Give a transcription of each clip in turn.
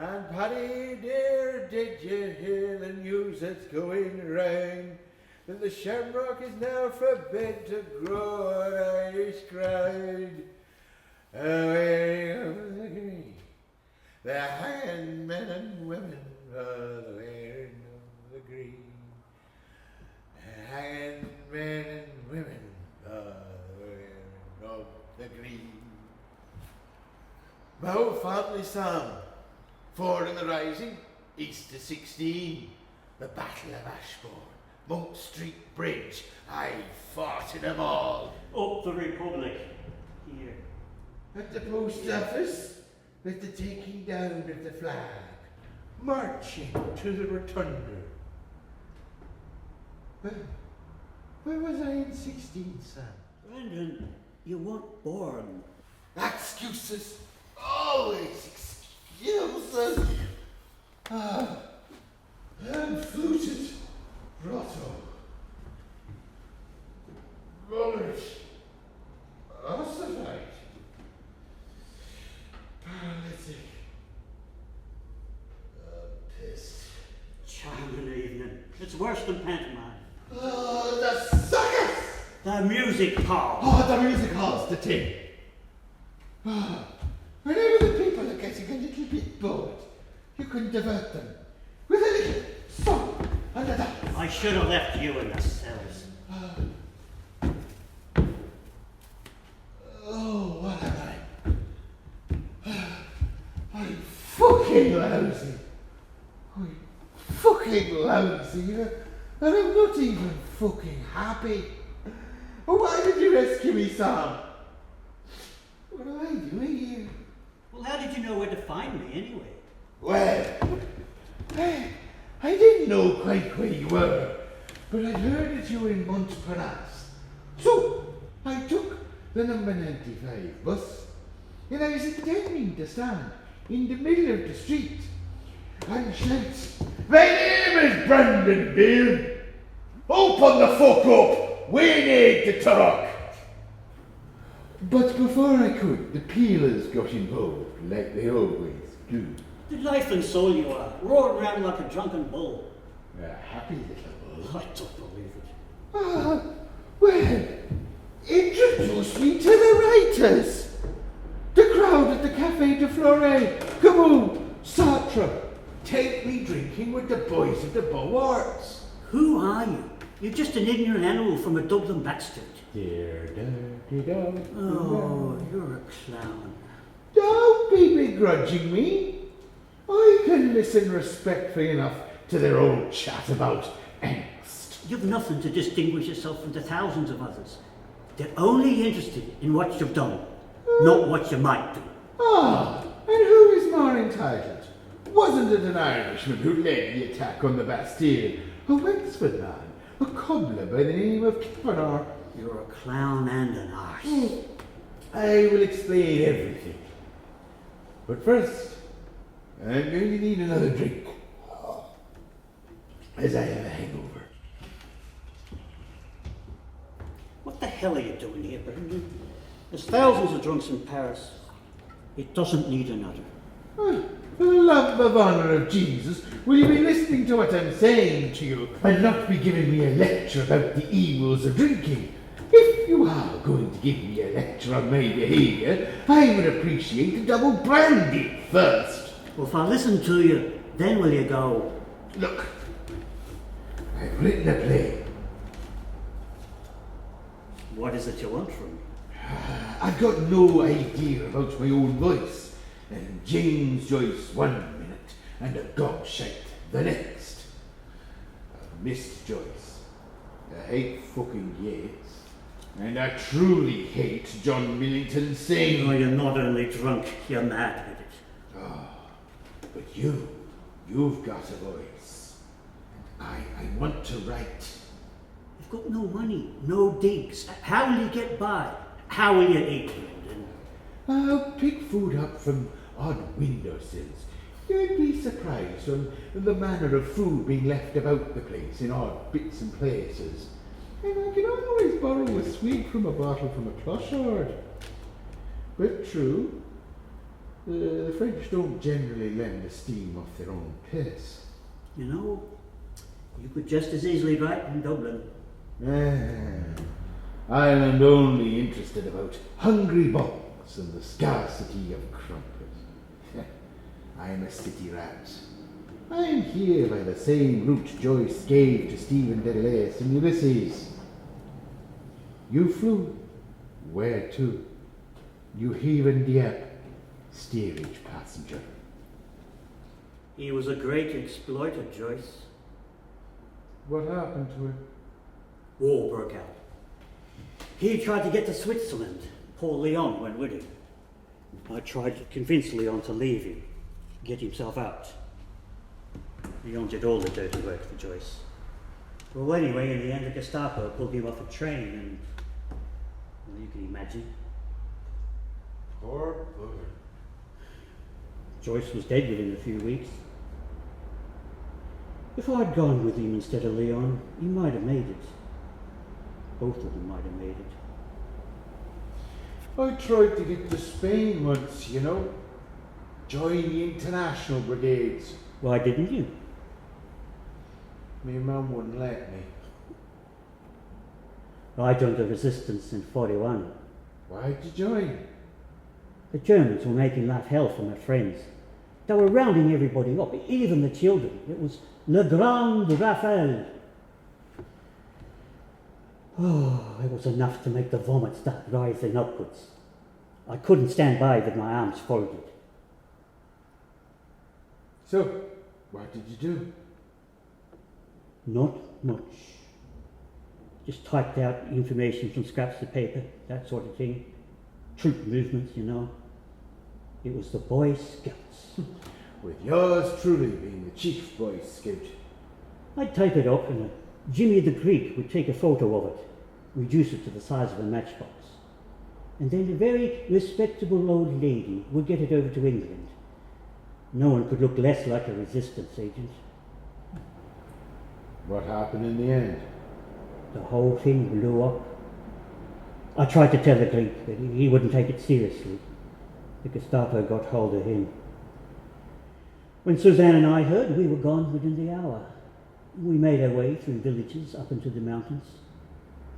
And Paddy dear, did you hear the news that's going round? That the shamrock is now forbid to grow on Irish ground. They're hanging men and women for the wearing of the green. They're hanging men and women for the wearing of the green. My old family psalm, 4 in the rising, Easter 16, the Battle of Ashbourne, Monk Street Bridge, I fought in them all. Up the Republic, here. At the post office, with the taking down of the flag, marching to the rotunda. Well, where was I in 16, Sam? Brendan, you weren't born. Excuses, always excuses. Unfluted, grotto, rubbish, ossified, paralytic, pissed. Charming evening. It's worse than pantomime. Oh, the suckers! The music hall. Oh, the music hall's the thing. Whenever the people are getting a little bit bored, you can divert them with a little song and a dance. I should have left you in the cells. Oh, what am I? I'm fucking lousy. I'm fucking lousy. And I'm not even fucking happy. Oh, why did you rescue me, Sam? What am I doing here? Well, how did you know where to find me anyway? Well, I didn't know quite where you were, but I'd heard that you were in Montparnasse. So, I took the number 95 bus, and I was intending to stand in the middle of the street and shout, "My name is Brandon Beale. Open the fuck up, we need to talk." But before I could, the peelers got involved, like they always do. The life and soul you are, roaring around like a drunken bull. A happy little bull. I don't believe it. Well, introduce me to the writers. The crowd at the Café de Flore, Camus, Sartre. Take me drinking with the boys of the Beaux Arts. Who are you? You're just an ignorant animal from a Dublin back street. Oh, you're a clown. Don't be begrudging me. I can listen respectfully enough to their old chat about angst. You've nothing to distinguish yourself from the thousands of others. They're only interested in what you've done, not what you might do. And who is more entitled? Wasn't it an Irishman who led the attack on the Bastille? A Wexford man, a cobbler by the name of Kavanagh. You're a clown and an arse. I will explain everything. But first, I'm going to need another drink, as I have a hangover. What the hell are you doing here, Brendan? There's thousands of drunks in Paris. It doesn't need another. For the love of honour of Jesus, will you be listening to what I'm saying to you and not be giving me a lecture about the evils of drinking? If you are going to give me a lecture on my behaviour, I would appreciate a double brandy first. Well, if I listen to you, then will you go? Look, I've written a play. What is it you want from me? I've got no idea about my own voice. And James Joyce 1 minute and a gobshite the next. Miss Joyce. I hate fucking Yeats. And I truly hate John Millington saying... Oh, you're not only drunk, you're mad with it. But you've got a voice. I want to write. You've got no money, no digs. How will you get by? How will you eat, Brendan? I'll pick food up from odd windowsills. You'd be surprised on the manner of food being left about the place in odd bits and places. And I can always borrow a sweet from a bottle from a clochard. But true, The French don't generally lend the steam off their own piss. You know, you could just as easily write in Dublin. Ireland only interested about hungry bogs and the scarcity of crumpet. I'm a city rat. I'm here by the same route Joyce gave to Stephen Dedelais and Ulysses. You flew. Where to? New Haven, Dieppe. Steerage passenger. He was a great exploiter, Joyce. What happened to him? War broke out. He tried to get to Switzerland. Poor Leon went with him. I tried to convince Leon to leave him, get himself out. Leon did all the dirty work for Joyce. Well, anyway, in the end, the Gestapo pulled him off a train and, well, you can imagine. Poor bugger. Joyce was dead within a few weeks. If I'd gone with him instead of Leon, he might have made it. Both of them might have made it. I tried to get to Spain once, you know. Join the international brigades. Why didn't you? My mum wouldn't let me. I joined the resistance in 41. Why'd you join? The Germans were making life hell for my friends. They were rounding everybody up, even the children. It was Le Grand Rafale. Oh, it was enough to make the vomit start rising upwards. I couldn't stand by with my arms folded. So, what did you do? Not much. Just typed out information from scraps of paper, that sort of thing. Troop movements, you know. It was the Boy Scouts. With yours truly being the chief Boy Scout. I'd type it up and Jimmy the Greek would take a photo of it, reduce it to the size of a matchbox. And then a very respectable old lady would get it over to England. No one could look less like a resistance agent. What happened in the end? The whole thing blew up. I tried to tell the Greek, but he wouldn't take it seriously. The Gestapo got hold of him. When Suzanne and I heard, we were gone within the hour. We made our way through villages up into the mountains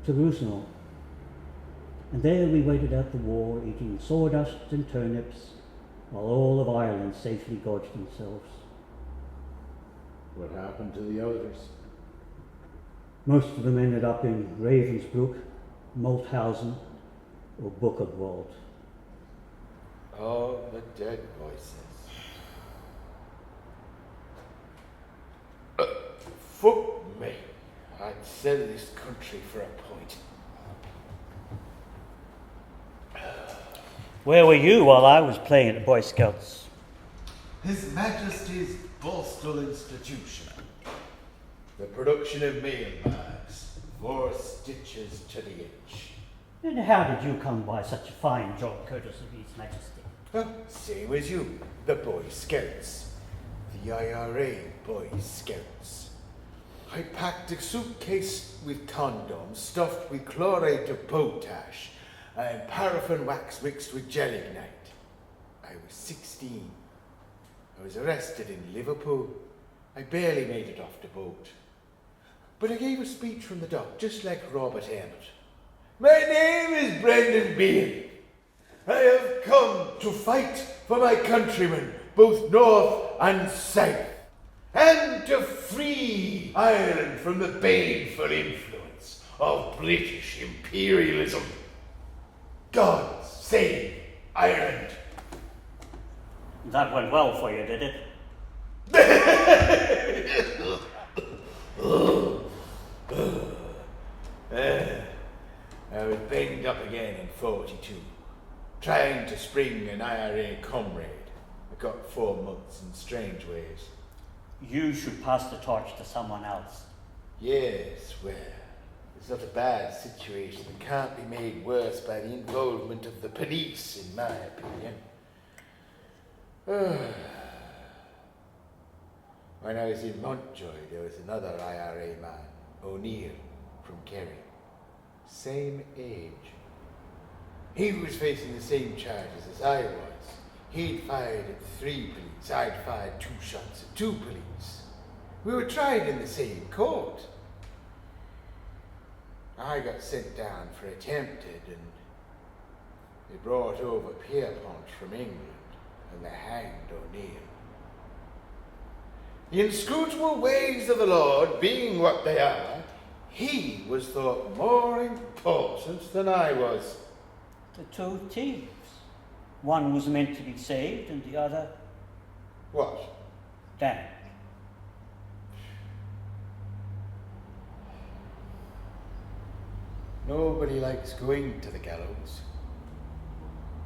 to Roussenau. And there we waited out the war, eating sawdust and turnips, while all of Ireland safely gorged themselves. What happened to the others? Most of them ended up in Ravensbrück, Molthausen, or Buchenwald. Oh, the dead voices. Fuck me. I'd sell this country for a point. Where were you while I was playing at the Boy Scouts? His Majesty's Postal Institution. The production of mail bags, 4 stitches to the inch. And how did you come by such a fine job, courtesy of His Majesty? Same as you, the Boy Scouts. The IRA Boy Scouts. I packed a suitcase with condoms stuffed with chloride of potash and paraffin wax mixed with gelignite. I was 16. I was arrested in Liverpool. I barely made it off the boat. But I gave a speech from the dock, just like Robert Emmet. My name is Brendan Behan. I have come to fight for my countrymen, both north and south, and to free Ireland from the baneful influence of British imperialism. God save Ireland. That went well for you, did it? I was banged up again in 42, trying to spring an IRA comrade. I got 4 months in strange ways. You should pass the torch to someone else. Yes, well, it's not a bad situation that can't be made worse by the involvement of the police, in my opinion. When I was in Montjoy, there was another IRA man, O'Neill, from Kerry. Same age. He was facing the same charges as I was, He'd fired at 3 police. I'd fired 2 shots at 2 police. We were tried in the same court. I got sent down for attempted, and they brought over Pierpont from England, and they hanged O'Neill. The inscrutable ways of the Lord being what they are, he was thought more important than I was. The 2 thieves. One was meant to be saved and the other What? damned. Nobody likes going to the gallows.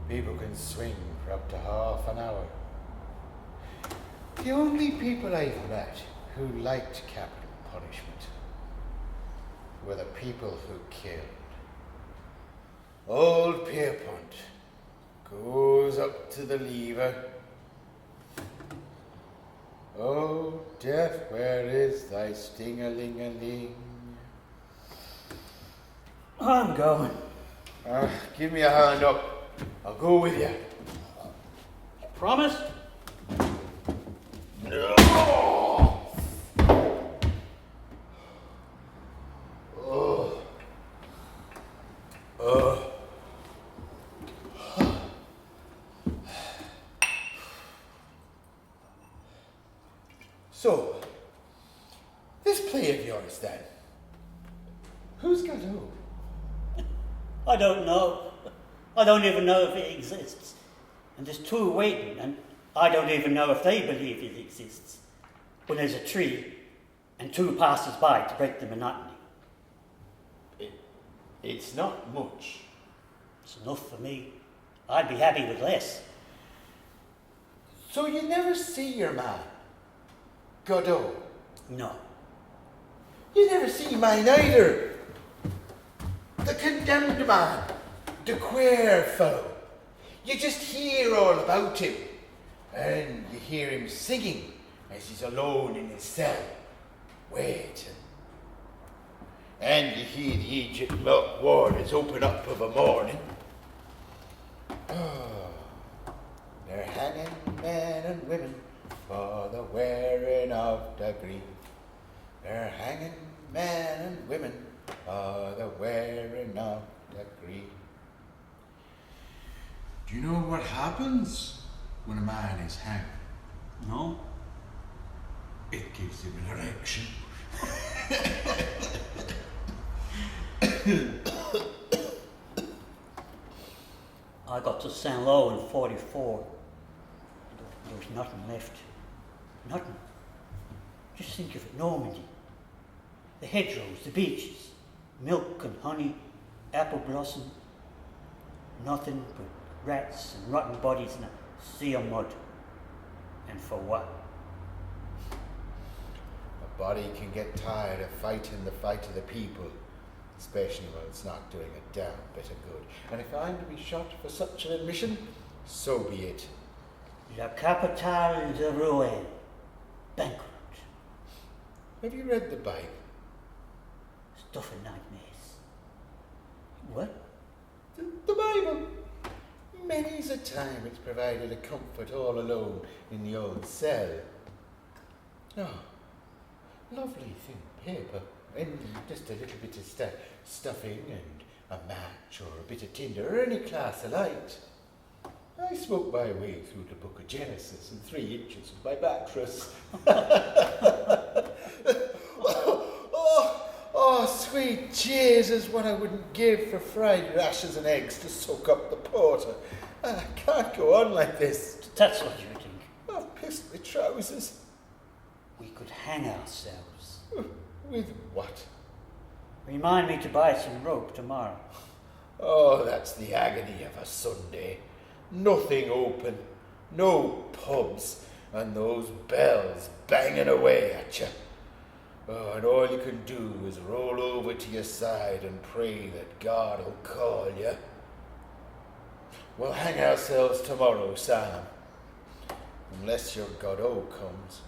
People can swing for up to half an hour. The only people I've met who liked capital punishment were the people who killed. Old Pierpont goes up to the lever. Oh, death, where is thy sting-a-ling-a-ling? I'm going. Give me a hand up. I'll go with you. Promise? So, this play of yours then, who's got who? I don't know. I don't even know if it exists. And there's 2 waiting, and I don't even know if they believe it exists. When there's a tree and 2 passers by to break the monotony. It's not much. It's enough for me. I'd be happy with less. So you never see your man, Godot? No. You never see mine either. The condemned man, the queer fellow. You just hear all about him. And you hear him singing as he's alone in his cell, waiting. And you hear the Egypt milk waters open up of a morning. Oh, they're hanging men and women for the wearing of the green. They're hanging men and women for the wearing of the green. Do you know what happens when a man is hanged? No? It gives him an erection. I got to Saint Lo in 44. There was nothing left. Nothing. Just think of it, Normandy. The hedgerows, the beaches, milk and honey, apple blossom. Nothing but rats and rotten bodies and a sea of mud. And for what? A body can get tired of fighting the fight of the people, especially when it's not doing a damn bit of good. And if I'm to be shot for such an admission, so be it. La capitale de Rouen. Bankrupt. Have you read the Bible? Stuff of nightmares. What? The Bible. Many's a time it's provided a comfort all alone in the old cell. Oh, lovely thin paper, and just a little bit of stuffing and a match or a bit of tinder or any class of light. I smoked my way through the book of Genesis in 3 inches of my mattress. Oh, sweet Jesus, what I wouldn't give for fried rashers and eggs to soak up the porter. I can't go on like this. That's what you think. I've pissed my trousers. We could hang ourselves. With what? Remind me to buy some rope tomorrow. Oh, that's the agony of a Sunday. Nothing open, no pubs, and those bells banging away at you. Oh, and all you can do is roll over to your side and pray that God will call you. We'll hang ourselves tomorrow, Sam. Unless your Godot comes.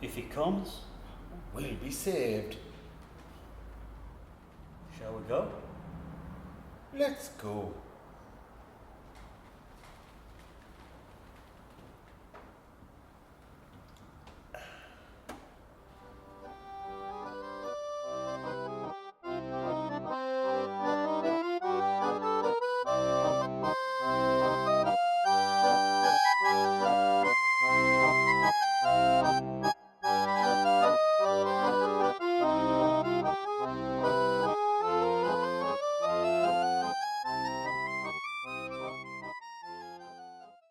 If he comes, We'll be saved. shall we go? Let's go.